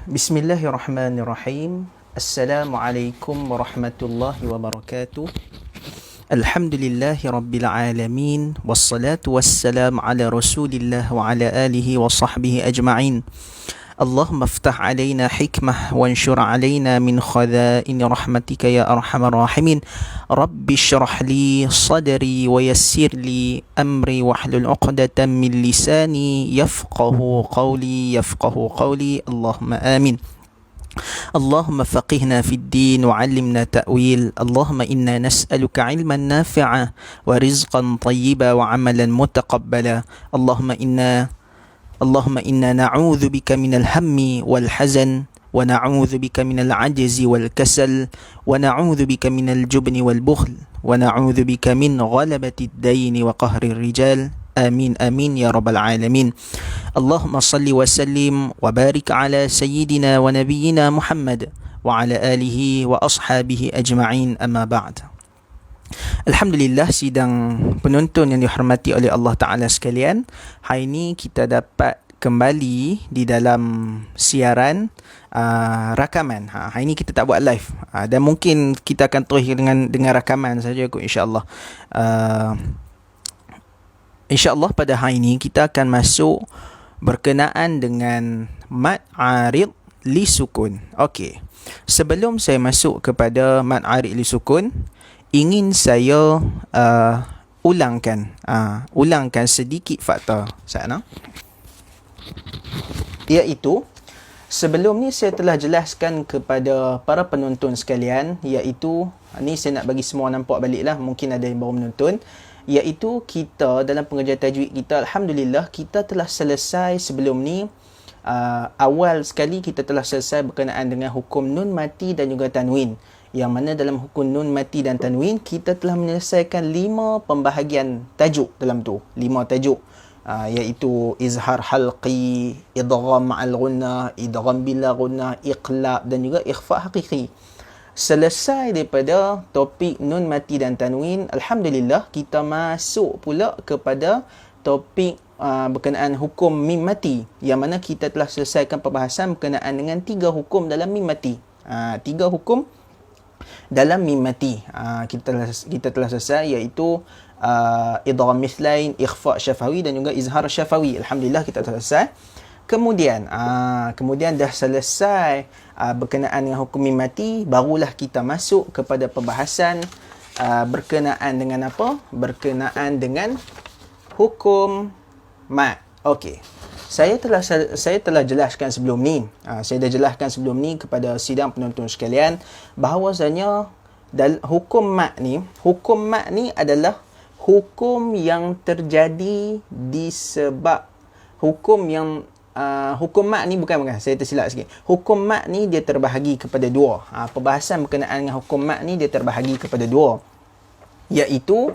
Bismillahirrahmanirrahim. Assalamualaikum warahmatullahi wabarakatuh. Alhamdulillahi rabbil alamin. Wassalatu wassalamu ala rasulillah wa ala alihi wa sahbihi ajma'in. Allahumma aftah alaina hikmah wanshur alaina min khadhaini rahmatika ya arhamar rahimin. Rabbi shrah li sadri wa yassir li amri wahlul 'uqdatam min lisani yafqahu qawli. Allahumma amin. اللهم فقهنا في الدين وعلمنا تأويل. اللهم إنا نسألك علما نافعا ورزقا طيبا وعملا متقبلا. اللهم إنا نعوذ بك من الهم والحزن ونعوذ بك من العجز والكسل ونعوذ بك من الجبن والبخل ونعوذ بك من غلبة الدين وقهر الرجال. آمين آمين يا رب العالمين. اللهم صل وسلم وبارك على سيدنا ونبينا محمد وعلى آله وأصحابه أجمعين أما بعد. Alhamdulillah, sidang penonton yang dihormati oleh Allah Ta'ala sekalian, hari ini kita dapat kembali di dalam siaran rakaman. Hari ini kita tak buat live, dan mungkin kita akan terus dengan rakaman saja kot, insyaAllah. InsyaAllah pada hari ini kita akan masuk berkenaan dengan mad arid li sukun. Okey. Sebelum saya masuk kepada mad arid li sukun, ingin saya ulangkan sedikit fakta sana. Iaitu, sebelum ni saya telah jelaskan kepada para penonton sekalian, iaitu, ni saya nak bagi semua nampak balik lah, mungkin ada yang baru menonton, iaitu kita dalam pengajian tajwid kita, Alhamdulillah, kita telah selesai sebelum ni. Awal sekali kita telah selesai berkenaan dengan hukum nun mati dan juga tanwin, yang mana dalam hukum nun mati dan tanwin kita telah menyelesaikan 5 pembahagian tajuk dalam tu, 5 tajuk, iaitu izhar halqi, idgham ma'al gunnah, idgham bila gunnah, iqlab dan juga ikhfa haqiqi. Selesai daripada topik nun mati dan tanwin, Alhamdulillah, kita masuk pula kepada topik berkenaan hukum mim mati, yang mana kita telah selesaikan perbahasan berkenaan dengan 3 hukum dalam mim mati. 3 hukum dalam mim mati kita telah selesai, iaitu idgham mithlain, ikhfa syafawi dan juga izhar syafawi. Alhamdulillah, kita telah selesai. Kemudian dah selesai berkenaan dengan hukum mim mati, barulah kita masuk kepada perbahasan berkenaan dengan apa? Berkenaan dengan hukum mad. Okey. Saya telah jelaskan sebelum ni. Saya dah jelaskan sebelum ni kepada sidang penonton sekalian bahawasanya hukum mad ni adalah hukum yang terjadi disebab hukum mad ni bukan, saya tersilap sikit. Hukum mad ni dia terbahagi kepada 2. Perbahasan berkenaan dengan hukum mad ni dia terbahagi kepada 2, iaitu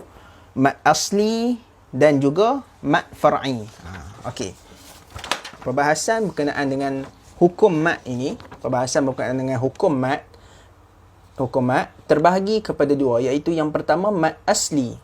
mad asli dan juga mad far'i. Okey. Perbahasan berkenaan dengan hukum mad ini, hukum mad terbahagi kepada 2, iaitu yang pertama mad asli,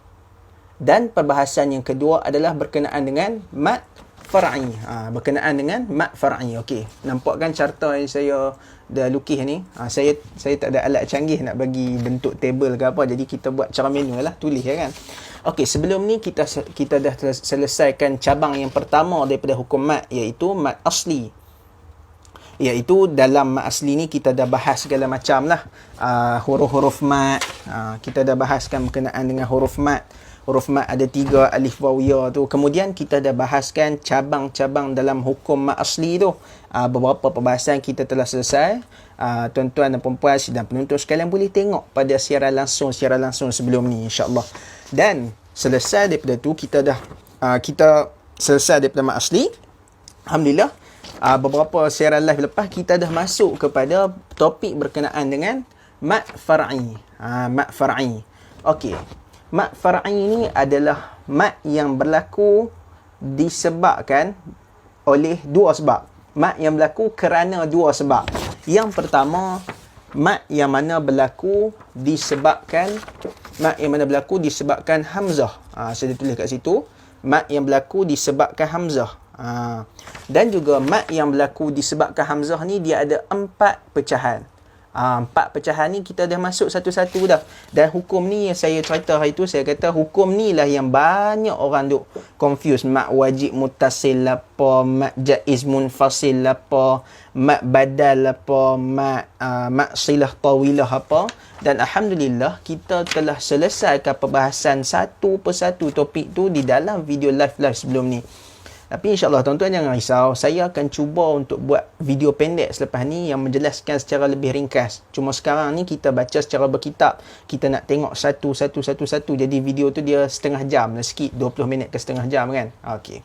dan perbahasan yang kedua adalah berkenaan dengan mad far'i. Berkenaan dengan mad far'i. Okey, nampak kan carta yang saya dah lukis ni? Saya tak ada alat canggih nak bagi bentuk table ke apa, jadi kita buat cara manual lah, tulis kan. Okey, sebelum ni kita dah selesaikan cabang yang pertama daripada hukum mad, iaitu mad asli. Iaitu dalam mad asli ni kita dah bahas segala macam lah, huruf-huruf mad. Kita dah bahaskan berkenaan dengan huruf mad. Huruf mad ada 3, alif, waw, ya tu. Kemudian kita dah bahaskan cabang-cabang dalam hukum mad asli tu. Beberapa perbahasan kita telah selesai. Tuan-tuan dan perempuan dan penonton sekalian boleh tengok pada siaran langsung sebelum ni, insya-Allah. Dan selesai daripada tu, kita selesai daripada mad asli. Alhamdulillah, beberapa siaran live lepas kita dah masuk kepada topik berkenaan dengan mad far'i. Mad far'i. Okey. Mad far'i ni adalah mad yang berlaku disebabkan oleh 2 sebab. Mad yang berlaku kerana 2 sebab. Yang pertama, mad yang mana berlaku disebabkan hamzah. Saya tulis kat situ, mad yang berlaku disebabkan hamzah. Dan juga mat yang berlaku disebabkan hamzah ni dia ada 4 pecahan. 4 pecahan ni kita dah masuk satu-satu dah. Dan hukum ni yang saya cerita hari tu, saya kata hukum ni lah yang banyak orang duk confuse. Mat wajib muttasil apa, mat jaiz munfasil apa, mat badal apa, mat silah tawilah apa. Dan alhamdulillah kita telah selesaikan perbahasan satu persatu topik tu di dalam video live sebelum ni. Tapi insyaAllah tuan-tuan jangan risau. Saya akan cuba untuk buat video pendek selepas ni yang menjelaskan secara lebih ringkas. Cuma sekarang ni kita baca secara berkitab. Kita nak tengok satu. Jadi video tu dia setengah jam lah sikit. 20 minit ke setengah jam kan. Okey.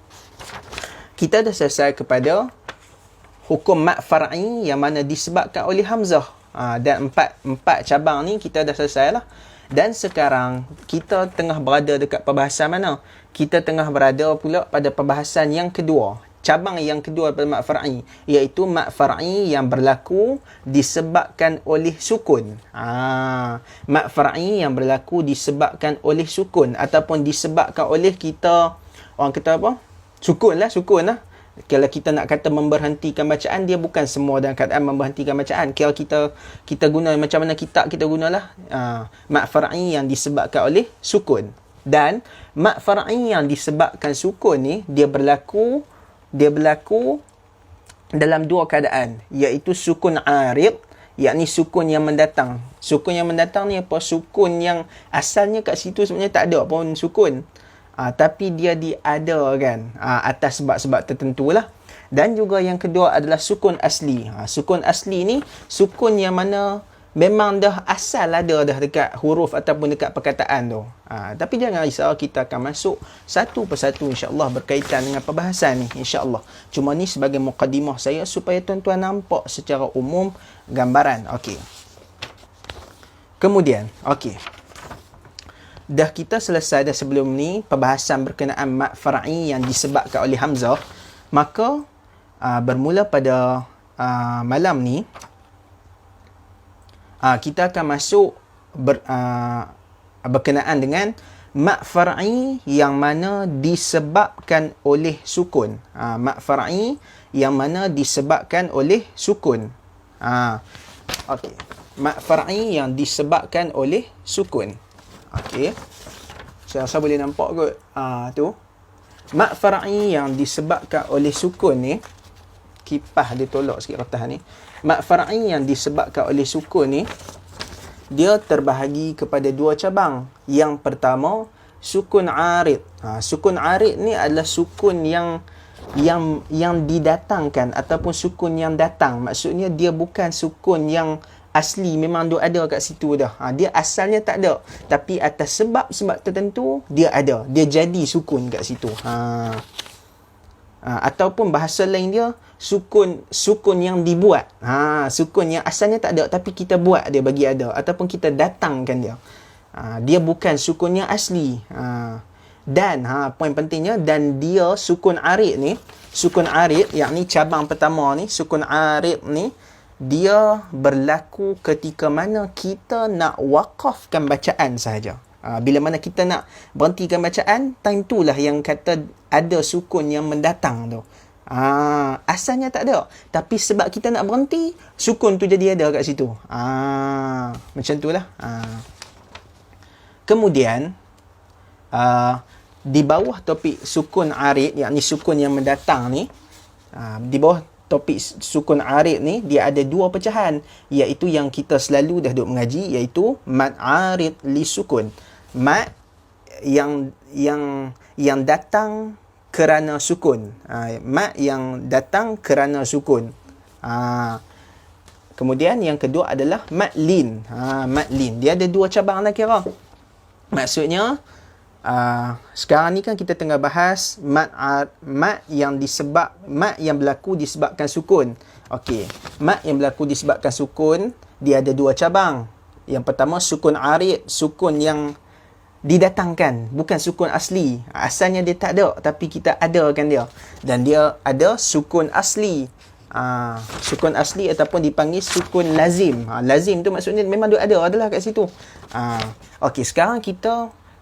Kita dah selesai kepada hukum mat far'i yang mana disebabkan oleh hamzah. Dan empat cabang ni kita dah selesai lah. Dan sekarang kita tengah berada dekat perbahasan mana? Kita tengah berada pula pada perbahasan yang kedua. Cabang yang kedua pada mat far'i, iaitu mat far'i yang berlaku disebabkan oleh sukun. Mat far'i yang berlaku disebabkan oleh sukun ataupun disebabkan oleh kita, orang kata apa? Sukun lah. Kalau kita nak kata memberhentikan bacaan, dia bukan semua dalam keadaan memberhentikan bacaan. Kalau kita guna macam mana kitab kita gunalah mat far'i yang disebabkan oleh sukun. Dan mat far'i yang disebabkan sukun ni dia berlaku dalam dua keadaan, iaitu sukun arid, yakni sukun yang mendatang. Sukun yang mendatang ni apa? Sukun yang asalnya kat situ sebenarnya tak ada pun sukun. Tapi dia diadakan atas sebab-sebab tertentu lah. Dan juga yang kedua adalah sukun asli. Sukun asli ni sukun yang mana memang dah asal ada dah dekat huruf ataupun dekat perkataan tu. Tapi jangan risau, kita akan masuk satu persatu insya-Allah berkaitan dengan perbahasan ni insya-Allah. Cuma ni sebagai mukadimah saya supaya tuan-tuan nampak secara umum gambaran. Okey. Kemudian, okey. Dah kita selesai dah sebelum ni perbahasan berkenaan mat far'i yang disebabkan oleh hamzah. Maka bermula pada malam ni kita akan masuk berkenaan dengan mat far'i yang mana disebabkan oleh sukun. Mat far'i yang mana disebabkan oleh sukun. Okey. Mat far'i yang disebabkan oleh sukun. Okey. Saya rasa boleh nampak kot. Tu. Mat far'i yang disebabkan oleh sukun ni, kipas dia tolak sikit kertas ni. Mat far'i yang disebabkan oleh sukun ni, dia terbahagi kepada dua cabang. Yang pertama, sukun arid. Sukun arid ni adalah sukun yang didatangkan ataupun sukun yang datang. Maksudnya dia bukan sukun yang asli memang dia ada kat situ dah. Dia asalnya tak ada, tapi atas sebab-sebab tertentu dia ada. Dia jadi sukun kat situ. Ataupun bahasa lain dia sukun yang dibuat. Sukun yang asalnya tak ada tapi kita buat dia bagi ada ataupun kita datangkan dia. Dia bukan sukun yang asli. Dan poin pentingnya, dan dia sukun arid ni, sukun arid yakni cabang pertama ni, sukun arid ni dia berlaku ketika mana kita nak waqafkan bacaan sahaja. Bila mana kita nak berhentikan bacaan, time tu lah yang kata ada sukun yang mendatang tu. Asalnya tak ada, tapi sebab kita nak berhenti, sukun tu jadi ada kat situ. Macam tu lah. Kemudian di bawah topik sukun arid, yakni sukun yang mendatang ni, di bawah topik sukun arid ni dia ada dua pecahan, iaitu yang kita selalu dah duk mengaji, iaitu mat arid li sukun. Mat yang datang kerana sukun. Mat yang datang kerana sukun. Kemudian yang kedua adalah mat lin. Mat lin dia ada dua cabang lah kira. Maksudnya sekarang ni kan kita tengah bahas mat yang berlaku disebabkan sukun. Okey, mat yang berlaku disebabkan sukun dia ada dua cabang. Yang pertama sukun arid, sukun yang didatangkan, bukan sukun asli. Asalnya dia tak ada tapi kita adakan dia. Dan dia ada sukun asli. Sukun asli ataupun dipanggil sukun lazim. Lazim tu maksudnya memang dia adalah kat situ. Okey, sekarang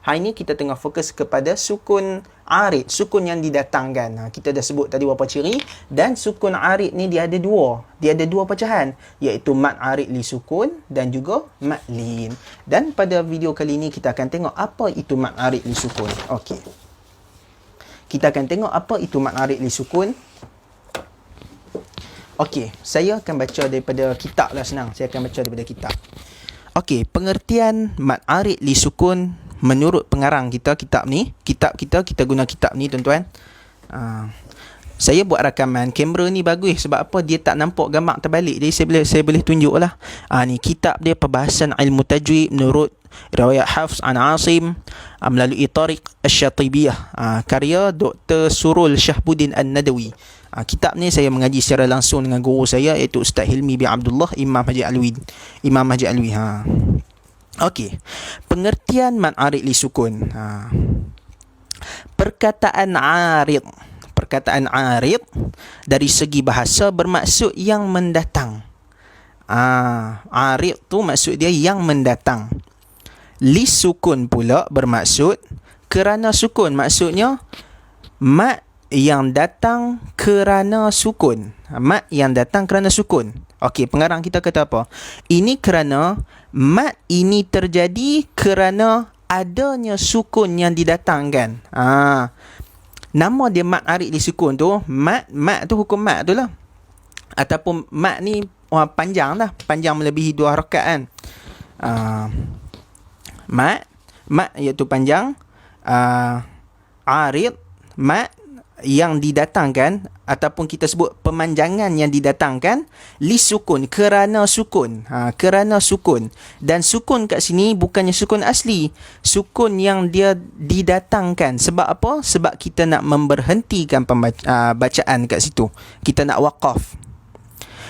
hari ni kita tengah fokus kepada sukun arid, sukun yang didatangkan. Kita dah sebut tadi berapa ciri, dan sukun arid ni dia ada dua. Dia ada dua pecahan, iaitu mad arid li sukun dan juga mad lin. Dan pada video kali ini kita akan tengok apa itu mad arid li sukun. Okey. Kita akan tengok apa itu mad arid li sukun. Okey, saya akan baca daripada kitab lah, senang. Saya akan baca daripada kitab. Okey, pengertian mad arid li sukun menurut pengarang kita, kitab kita guna kitab ni tuan-tuan. Saya buat rakaman, kamera ni bagus sebab apa, dia tak nampak gambar terbalik, jadi saya boleh tunjuk lah. Ni kitab dia, Perbahasan Ilmu Tajwid menurut riwayat Hafs an Asim melalui Tariq Asy-Syatibiyah, karya Dr. Surul Syahbuddin An-Nadawi. Kitab ni saya mengaji secara langsung dengan guru saya, iaitu Ustaz Hilmi bin Abdullah, Imam Haji Alwi. Okey, pengertian mad arid li sukun. Perkataan arid dari segi bahasa bermaksud yang mendatang. Arid tu maksud dia yang mendatang. Li sukun pula bermaksud kerana sukun, maksudnya mad yang datang kerana sukun. Mad yang datang kerana sukun. Okey, pengarang kita kata apa? Ini kerana mad ini terjadi kerana adanya sukun yang didatangkan. Nama dia mad arid li sukun tu, mad tu hukum mad tu lah. Ataupun mad ni panjang lah, panjang melebihi 2 harakat kan. Mad iaitu panjang. Arid, mad yang didatangkan, ataupun kita sebut pemanjangan yang didatangkan, li sukun, kerana sukun. Kerana sukun. Dan sukun kat sini bukannya sukun asli, sukun yang dia didatangkan. Sebab apa? Sebab kita nak memberhentikan bacaan kat situ, kita nak waqaf.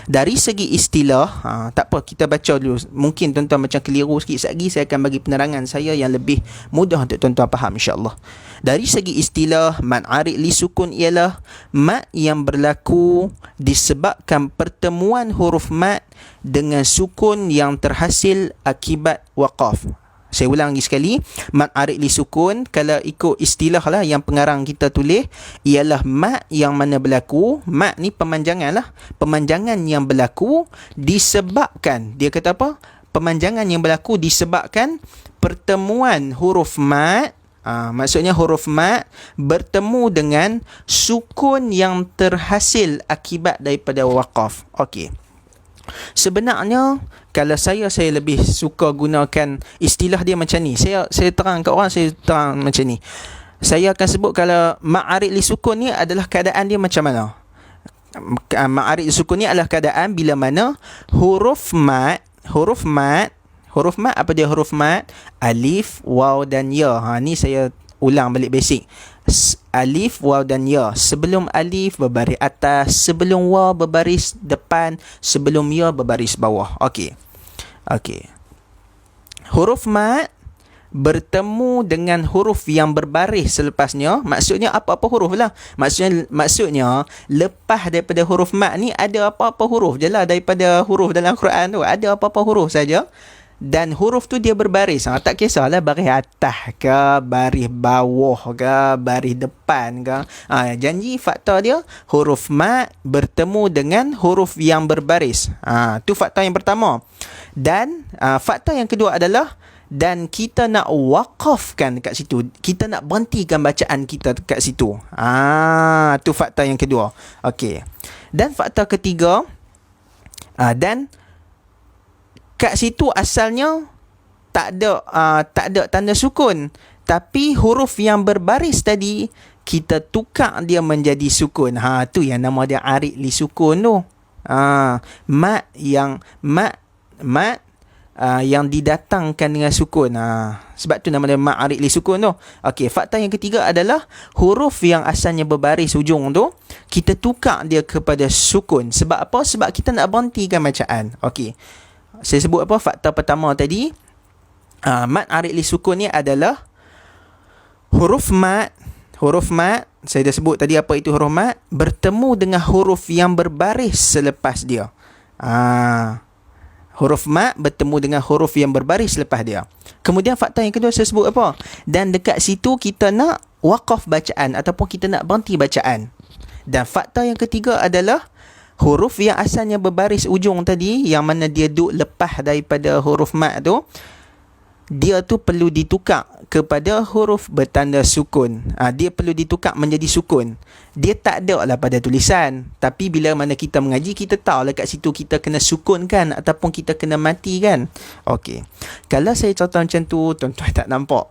Dari segi istilah, tak apa, kita baca dulu. Mungkin tuan-tuan macam keliru sikit lagi, saya akan bagi penerangan saya yang lebih mudah untuk tuan-tuan faham, insya-Allah. Dari segi istilah, mad arid li sukun ialah mad yang berlaku disebabkan pertemuan huruf mad dengan sukun yang terhasil akibat waqaf. Saya ulang lagi sekali, mad arid li sukun kalau ikut istilah lah yang pengarang kita tulis, ialah mad yang mana berlaku, mad ni pemanjangan lah, pemanjangan yang berlaku disebabkan, dia kata apa? Pemanjangan yang berlaku disebabkan pertemuan huruf mad. Maksudnya huruf mad bertemu dengan sukun yang terhasil akibat daripada waqaf. Okey. Sebenarnya kalau saya lebih suka gunakan istilah dia macam ni. Saya terang kat orang, saya terang macam ni. Saya akan sebut kalau mad arid li sukun ni adalah keadaan dia macam mana. Mad arid li sukun ni adalah keadaan bila mana huruf mad apa dia huruf mad? Alif, waw dan ya. Ni saya ulang balik basic. Alif, waw dan ya. Sebelum alif berbaris atas, sebelum waw berbaris depan, sebelum ya berbaris bawah. Okey. Huruf mad bertemu dengan huruf yang berbaris selepasnya. Maksudnya apa-apa huruf lah. Maksudnya lepas daripada huruf mad ni ada apa-apa huruf je lah daripada huruf dalam Quran tu. Ada apa-apa huruf saja. Dan huruf tu dia berbaris. Tak kisahlah baris atas ke, baris bawah ke, baris depan ke. Janji fakta dia huruf mad bertemu dengan huruf yang berbaris. Tu fakta yang pertama. Dan fakta yang kedua adalah, dan kita nak waqafkan kat situ. Kita nak berhentikan bacaan kita kat situ. Tu fakta yang kedua. Okey. Dan fakta ketiga, dan kat situ asalnya tak ada tanda sukun, tapi huruf yang berbaris tadi kita tukar dia menjadi sukun. Tu yang nama dia arid li sukun tu. Mad yang didatangkan dengan sukun. Sebab tu nama dia mad arid li sukun tu. Okey, fakta yang ketiga adalah huruf yang asalnya berbaris ujung tu kita tukar dia kepada sukun. Sebab apa? Sebab kita nak berhentikan bacaan. Okey. Saya sebut apa? Fakta pertama tadi, mad arid li sukun ni adalah huruf mad, saya dah sebut tadi apa itu huruf mad, bertemu dengan huruf yang berbaris selepas dia. Huruf mad bertemu dengan huruf yang berbaris selepas dia. Kemudian fakta yang kedua saya sebut apa? Dan dekat situ kita nak waqaf bacaan ataupun kita nak berhenti bacaan. Dan fakta yang ketiga adalah huruf yang asalnya berbaris ujung tadi, yang mana dia duk lepas daripada huruf mat tu, dia tu perlu ditukar kepada huruf bertanda sukun. Dia perlu ditukar menjadi sukun. Dia tak ada lah pada tulisan. Tapi bila mana kita mengaji, kita tahu lah kat situ kita kena sukun kan, ataupun kita kena mati kan. Okey. Kalau saya contoh macam tu, tuan-tuan tak nampak.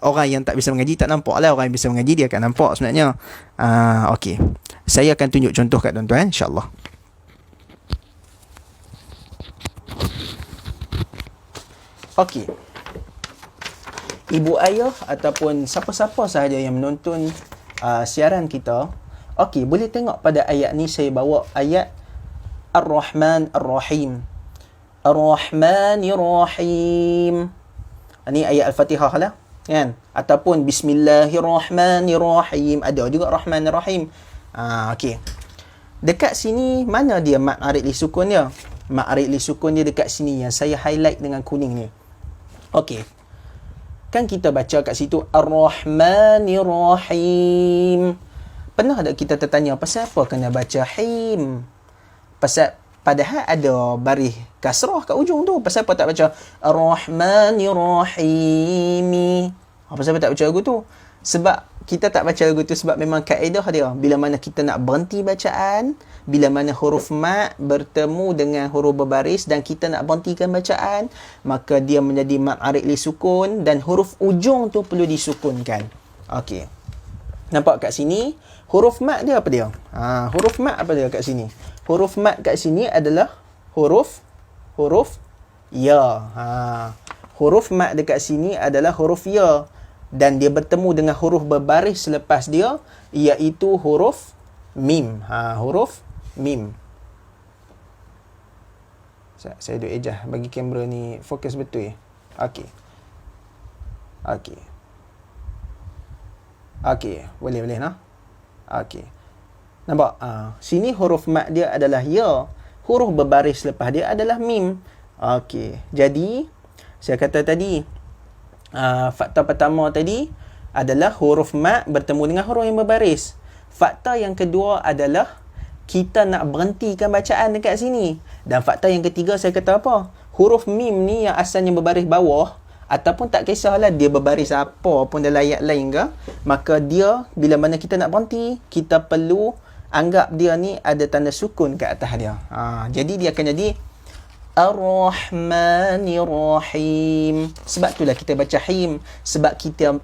Orang yang tak bisa mengaji tak nampak lah. Orang yang bisa mengaji dia akan nampak sebenarnya. Okey. Saya akan tunjuk contoh kat tuan-tuan, insyaAllah. Okey. Ibu ayah ataupun siapa-siapa sahaja yang menonton siaran kita, okey, boleh tengok pada ayat ni saya bawa ayat Ar-Rahman Ar-Rahim. Ar-Rahmanir-Rahim. Ini ayat Al-Fatihah lah, kan? Ataupun Bismillahirrahmanirrahim. Ada juga Rahmanir-Rahim. Okey. Dekat sini mana dia mat arid li sukun dia? Mat arid li sukun dia dekat sini yang saya highlight dengan kuning ni. Okey. Kan kita baca kat situ Ar-Rahmanir-Rahim. Pernah tak kita tertanya pasal apa kena baca him? Padahal ada baris kasrah kat ujung tu. Pasal apa tak baca Ar-Rahmanir-Rahim? Pasal apa tak baca lagu tu? Sebab kita tak baca lagu tu sebab memang kaedah dia. Bila mana kita nak berhenti bacaan, bila mana huruf mat bertemu dengan huruf berbaris dan kita nak berhentikan bacaan, maka dia menjadi mat arid li sukun dan huruf ujung tu perlu disukunkan. Okey. Nampak kat sini, huruf mat dia apa dia? Huruf mat apa dia kat sini? Huruf mat kat sini adalah huruf ya. Huruf mat dekat sini adalah huruf ya. Dan dia bertemu dengan huruf berbaris selepas dia, iaitu huruf mim. Huruf mim. Saya duk ejah bagi kamera ni fokus betul. Okey. Boleh nah. Okey. Nampak? Sini huruf mat dia adalah ya. Huruf berbaris selepas dia adalah mim. Okey. Jadi, saya kata tadi, fakta pertama tadi adalah huruf mat bertemu dengan huruf yang berbaris. Fakta yang kedua adalah kita nak berhentikan bacaan dekat sini. Dan fakta yang ketiga saya kata apa? Huruf mim ni yang asalnya berbaris bawah, ataupun tak kisahlah dia berbaris apa pun dalam ayat lain ke, maka dia bila mana kita nak berhenti, kita perlu anggap dia ni ada tanda sukun kat atas dia. Jadi dia akan jadi Ar-Rahmanir-Rahim. Sebab itulah kita baca him. Sebab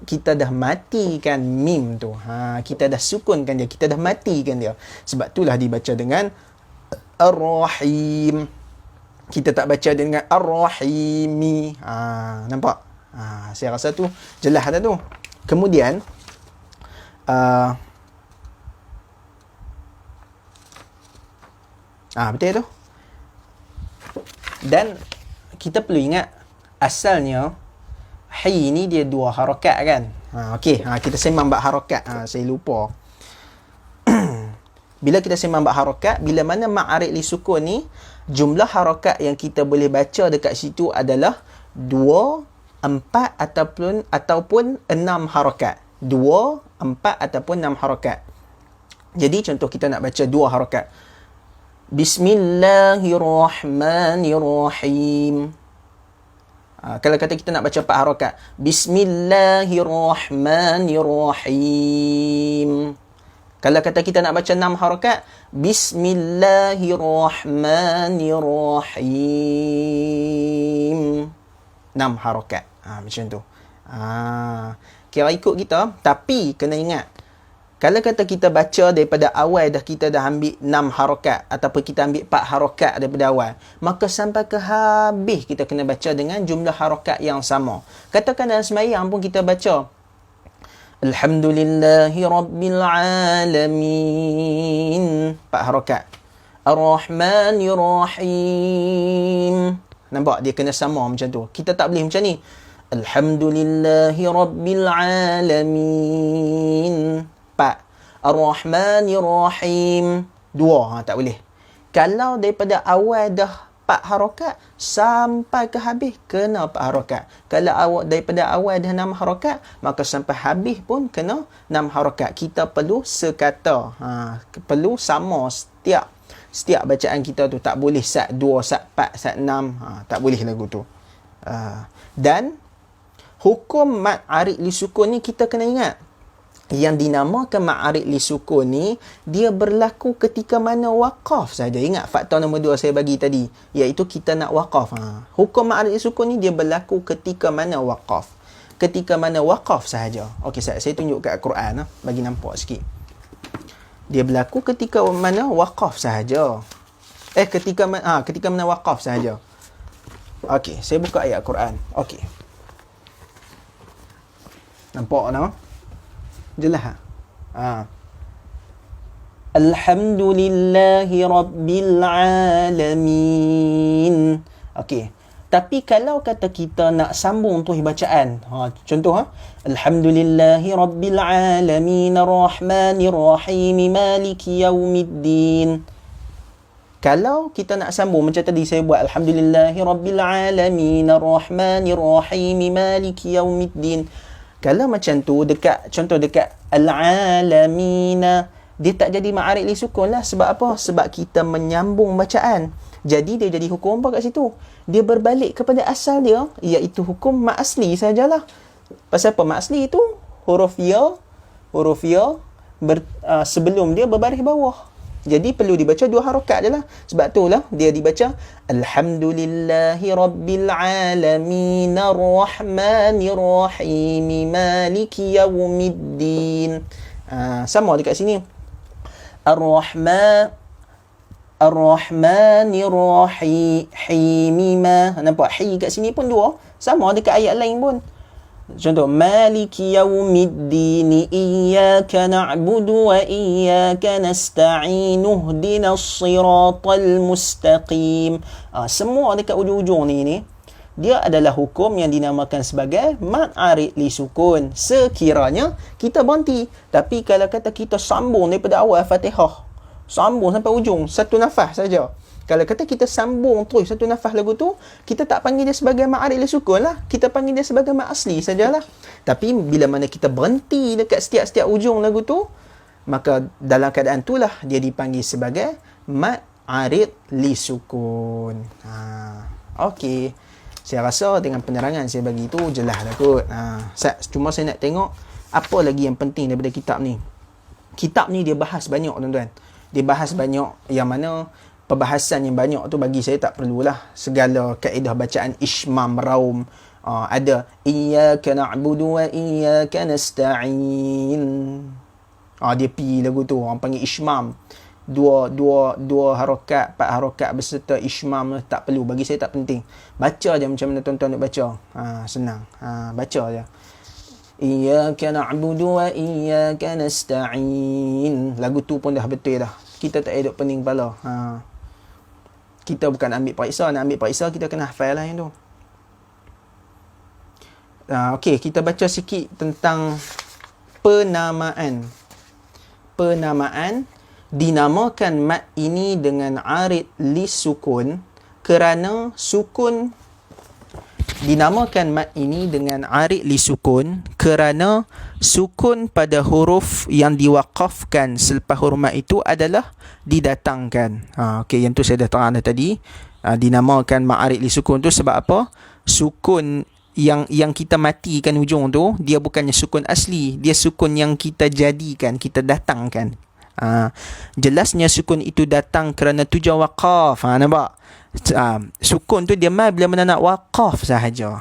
kita dah matikan mim tu. Kita dah sukunkan dia. Kita dah matikan dia. Sebab itulah dibaca dengan Ar-Rahim. Kita tak baca dengan Ar-Rahimi. Nampak? Saya rasa tu jelas dah tu. Kemudian betul tu. Dan kita perlu ingat asalnya hi ni dia dua harakat kan. Okey, kita sembang bab harakat. Saya lupa. Bila kita sembang bab harakat, bila mana mat arid li sukun ni, jumlah harakat yang kita boleh baca dekat situ adalah 2, 4 ataupun 6 harakat. 2, 4 ataupun 6 harakat. Jadi contoh kita nak baca 2 harakat. Bismillahirrahmanirrahim. Kalau kata kita nak baca 4 harakat, Bismillahirrahmanirrahim. Kalau kata kita nak baca 6 harakat, Bismillahirrahmanirrahim. 6 harakat. Macam tu. Kira ikut kita, tapi kena ingat, kalau kata kita baca daripada awal kita dah ambil 6 harakat ataupun kita ambil 4 harakat daripada awal, maka sampai ke habis kita kena baca dengan jumlah harakat yang sama. Katakan dalam sembahyang pun kita baca Alhamdulillahi Rabbil Alamin, 4 harakat. Ar-Rahmanir-Rahim. Nampak? Dia kena sama macam tu. Kita tak boleh macam ni. Alhamdulillahi Rabbil Alamin, 4. Ar-Rahmanir-Rahim, 2. Tak boleh. Kalau daripada awal dah 4 harakat sampai ke habis kena 4 harakat. Kalau awak daripada awal dah 6 harakat, maka sampai habis pun kena 6 harakat. Kita perlu sekata. Perlu sama setiap bacaan kita tu. Tak boleh sat 2, sat 4, sat 6. Tak boleh lagu tu. Dan hukum mad arid li sukun ni kita kena ingat. Yang dinamakan ma'arid li sukun ni, dia berlaku ketika mana waqaf saja. Ingat faktor nombor 2 saya bagi tadi, iaitu kita nak waqaf. Hukum ma'arid li sukun ni dia berlaku ketika mana waqaf. Ketika mana waqaf sahaja. Okey, saya tunjuk kat Al-Quran bagi nampak sikit. Dia berlaku ketika mana waqaf sahaja. Ketika mana waqaf sahaja. Okey, saya buka ayat Al-Quran. Okey. Nampak tak? Jelas Alhamdulillahi Rabbil Alamin. Okey. Tapi kalau kata kita nak sambung tu bacaan. Contoh Alhamdulillahi Rabbil Alamin Ar-Rahmanir Rahim Maliki Yaumiddin. Kalau kita nak sambung macam tadi saya buat Alhamdulillahi Rabbil Alamin Ar-Rahmanir Rahim Maliki Yaumiddin. Kalau macam tu contoh dekat al-alamina, dia tak jadi ma'arid li sukun lah. Sebab apa? Sebab kita menyambung bacaan. Jadi dia jadi hukum apa kat situ? Dia berbalik kepada asal dia, iaitu hukum mat asli sajalah. Pasal apa? Mat asli itu huruf ya sebelum dia berbaris bawah. Jadi perlu dibaca 2 harakat je lah. Sebab tu lah dia dibaca Alhamdulillahi Rabbil Alamin Ar-Rahmanir Rahim Maliki Yaumiddin. Sama dekat sini. Ar-Rahmanir Rahim. Nampak hi kat sini pun 2. Sama dekat ayat lain pun. Contoh Maliki Yaumiddin Iyyaka na'budu wa iyyaka nasta'in ihdinas siratal mustaqim. Semua dekat ujung-ujung ni dia adalah hukum yang dinamakan sebagai mad arid li sukun sekiranya kita berhenti. Tapi kalau kata kita sambung daripada awal Fatihah, sambung sampai ujung satu nafas saja. Kalau kata kita sambung terus satu nafas lagu tu, kita tak panggil dia sebagai ma'arid li sukun lah. Kita panggil dia sebagai mad asli sajalah. Tapi bila mana kita berhenti dekat setiap ujung lagu tu, maka dalam keadaan itulah dia dipanggil sebagai mad arid li sukun. Okey. Saya rasa dengan penerangan saya bagi tu jelas lah kot. Cuma saya nak tengok apa lagi yang penting daripada kitab ni. Kitab ni dia bahas banyak tuan-tuan. Dia bahas banyak yang mana perbahasan yang banyak tu bagi saya tak perlulah. Segala kaedah bacaan ishmam raum, ada iyyaka na'budu wa iyyaka nasta'in. Dia pi lagu tu orang panggil ishmam. Dua harakat, 4 harakat berserta ishmam tak perlu. Bagi saya tak penting. Baca je macam mana tuan-tuan nak baca. Senang. Baca je. Iyyaka na'budu wa iyyaka nasta'in. Lagu tu pun dah betul dah. Kita tak duk pening kepala. Kita bukan ambil periksa. Nak ambil periksa kita kena hafal lah yang tu. Okey, kita baca sikit tentang penamaan. Penamaan dinamakan mat ini dengan arid li sukun kerana sukun. Dinamakan mat ini dengan arid li sukun kerana sukun pada huruf yang diwaqafkan selepas huruf mat itu adalah didatangkan. Okey, yang tu saya dah terang dah tadi. Dinamakan mat arid li sukun tu sebab apa? Sukun yang kita matikan ujung tu, dia bukannya sukun asli, dia sukun yang kita jadikan, kita datangkan. Jelasnya sukun itu datang kerana tujuan waqaf. Nampak? Sukun tu dia mai bila mana nak waqaf sahaja.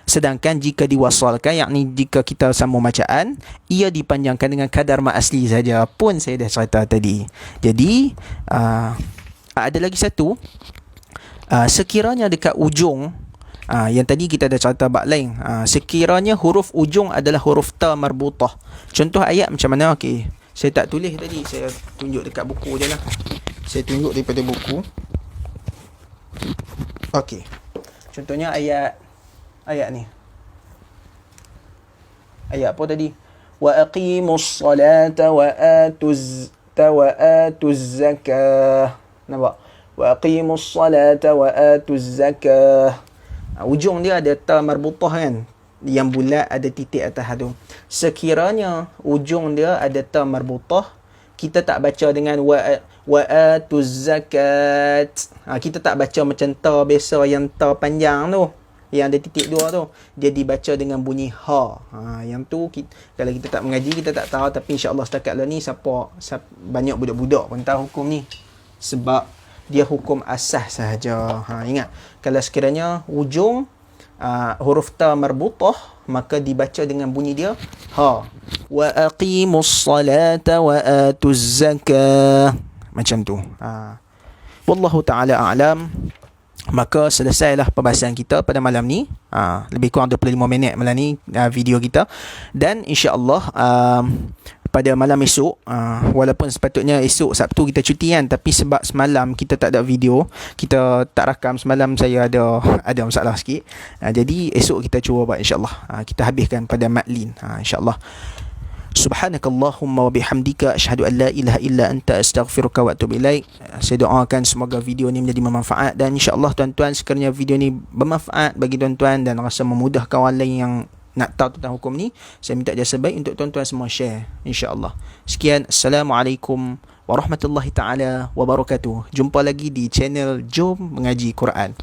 Sedangkan jika diwasalkan, yakni jika kita sambung bacaan, ia dipanjangkan dengan kadar mat asli saja. Pun saya dah cerita tadi. Jadi ada lagi satu. Sekiranya dekat ujung, yang tadi kita dah cerita bab lain, sekiranya huruf ujung adalah huruf ta marbutah. Contoh ayat macam mana? Okey, saya tak tulis tadi, saya tunjuk dekat buku je lah. Saya tunjuk daripada buku. Okey, contohnya ayat ni. Ayat apa tadi? Wa aqimus salata wa atuz zakah. Nampak? wa aqimus salata wa atuz zakah. Ujung dia ada ta marbutah kan, yang bulat ada titik atas tu. Sekiranya ujung dia ada ta marbutah, kita tak baca dengan wa atuz zakat. Kita tak baca macam ta biasa yang ta panjang tu, yang ada titik dua tu. Dia dibaca dengan bunyi ha. Yang tu kalau kita tak mengaji, kita tak tahu. Tapi insya-Allah setakat lah ni siapa banyak budak-budak pun tahu hukum ni. Sebab dia hukum asas sahaja. Ingat, kalau sekiranya ujung huruf ta marbutah, maka dibaca dengan bunyi dia ha. Wa aqimus salata wa atuz zakah. Macam tu. Wallahu ta'ala a'lam. Maka selesailah pembahasan kita pada malam ni. Lebih kurang 25 minit malam ni video kita. Dan insya-Allah pada malam esok, walaupun sepatutnya esok Sabtu kita cuti kan, tapi sebab semalam kita tak ada video, kita tak rakam semalam, saya ada masalah sikit. Jadi esok kita cuba buat insya-Allah. Kita habiskan pada Matlin insya-Allah. Subhanakallahumma wa bihamdika asyhadu an la ilaha illa anta astaghfiruka wa atubu ilaik. Saya doakan semoga video ni menjadi bermanfaat, dan insya-Allah tuan-tuan, sekiranya video ni bermanfaat bagi tuan-tuan dan rasa memudahkan orang lain yang nak tahu tentang hukum ni, saya minta jasa baik untuk tuan-tuan semua share insya-Allah. Sekian, assalamualaikum warahmatullahi taala wabarakatuh. Jumpa lagi di channel Jom Mengaji Quran.